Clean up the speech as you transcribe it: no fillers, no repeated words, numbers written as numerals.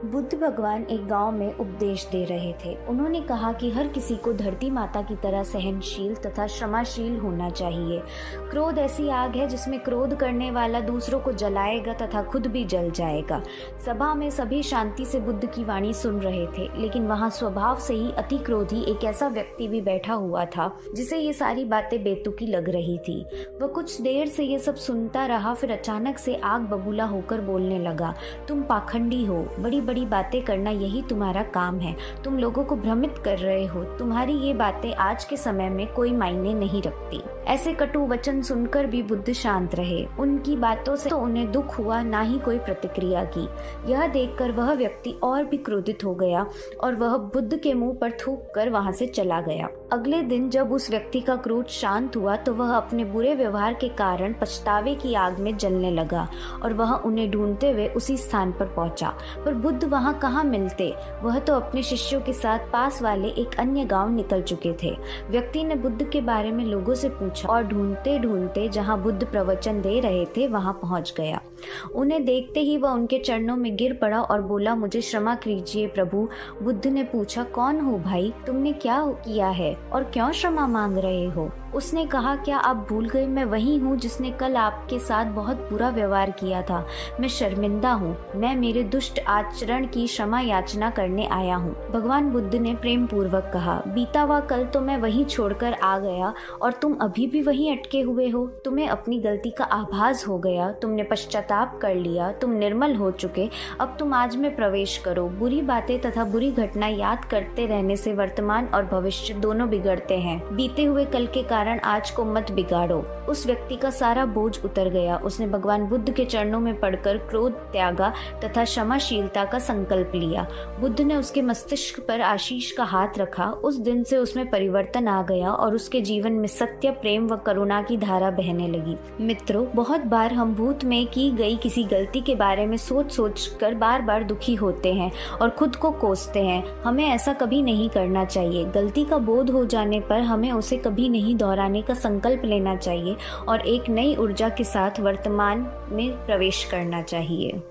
बुद्ध भगवान एक गांव में उपदेश दे रहे थे। उन्होंने कहा कि हर किसी को धरती माता की तरह सहनशील तथा क्षमाशील होना चाहिए। क्रोध ऐसी आग है जिसमें क्रोध करने वाला दूसरों को जलाएगा तथा खुद भी जल जाएगा। सभा में सभी शांति से बुद्ध की वाणी सुन रहे थे, लेकिन वहां स्वभाव से ही अति क्रोधी एक ऐसा व्यक्ति भी बैठा हुआ था जिसे ये सारी बातें बेतुकी लग रही थी। वह कुछ देर से ये सब सुनता रहा, फिर अचानक से आग बबूला होकर बोलने लगा, तुम पाखंडी हो, बड़ी बड़ी बातें करना यही तुम्हारा काम है। तुम लोगों को भ्रमित कर रहे हो। तुम्हारी ये बातें आज के समय में कोई मायने नहीं रखती। ऐसे कटु वचन सुनकर भी बुद्ध शांत रहे। उनकी बातों से तो उन्हें दुख हुआ, ना ही कोई प्रतिक्रिया की। यह देखकर वह व्यक्ति और भी क्रोधित हो गया और वह बुद्ध के मुंह पर थूक कर वहां से चला गया। अगले दिन जब उस व्यक्ति का क्रोध शांत हुआ तो वह अपने बुरे व्यवहार के कारण पछतावे की आग में जलने लगा और वह उन्हें ढूंढते हुए उसी स्थान पर पहुंचा। पर बुद्ध वहां कहाँ मिलते। वह तो अपने शिष्यों के साथ पास वाले एक अन्य गांव निकल चुके थे। व्यक्ति ने बुद्ध के बारे में लोगों से पूछा और ढूंढते ढूंढते जहां बुद्ध प्रवचन दे रहे थे वहां पहुंच गया। उन्हें देखते ही वह उनके चरणों में गिर पड़ा और बोला, मुझे क्षमा कीजिए प्रभु। बुद्ध ने पूछा, कौन हो भाई, तुमने क्या किया है और क्यों क्षमा मांग रहे हो? उसने कहा, क्या आप भूल गए, मैं वही हूँ जिसने कल आपके साथ बहुत बुरा व्यवहार किया था। मैं शर्मिंदा हूँ। मैं मेरे दुष्ट आचरण की क्षमा याचना करने आया हूँ। भगवान बुद्ध ने प्रेम पूर्वक कहा, बीता हुआ कल तो मैं वहीं छोड़कर आ गया और तुम अभी भी वहीं अटके हुए हो। तुम्हें अपनी गलती का आभास हो गया, तुमने पश्चाताप कर लिया, तुम निर्मल हो चुके। अब तुम आज में प्रवेश करो। बुरी बातें तथा बुरी घटना याद करते रहने से वर्तमान और भविष्य दोनों बिगड़ते हैं। बीते हुए कल के कारण आज को मत बिगाड़ो। उस व्यक्ति का सारा बोझ उतर गया। उसने भगवान बुद्ध के चरणों में पड़कर क्रोध त्यागा तथा क्षमाशीलता का संकल्प लिया। बुद्ध ने उसके मस्तिष्क पर आशीष का हाथ रखा। उस दिन से उसमें परिवर्तन आ गया और उसके जीवन में सत्य, प्रेम व करुणा की धारा बहने लगी। मित्रों, बहुत बार हम भूत में की गई किसी गलती के बारे में सोच कर बार बार दुखी होते हैं और खुद को कोसते हैं। हमें ऐसा कभी नहीं करना चाहिए। गलती का बोध हो जाने पर हमें उसे कभी नहीं दोहराने का संकल्प लेना चाहिए और एक नई ऊर्जा के साथ वर्तमान में प्रवेश करना चाहिए।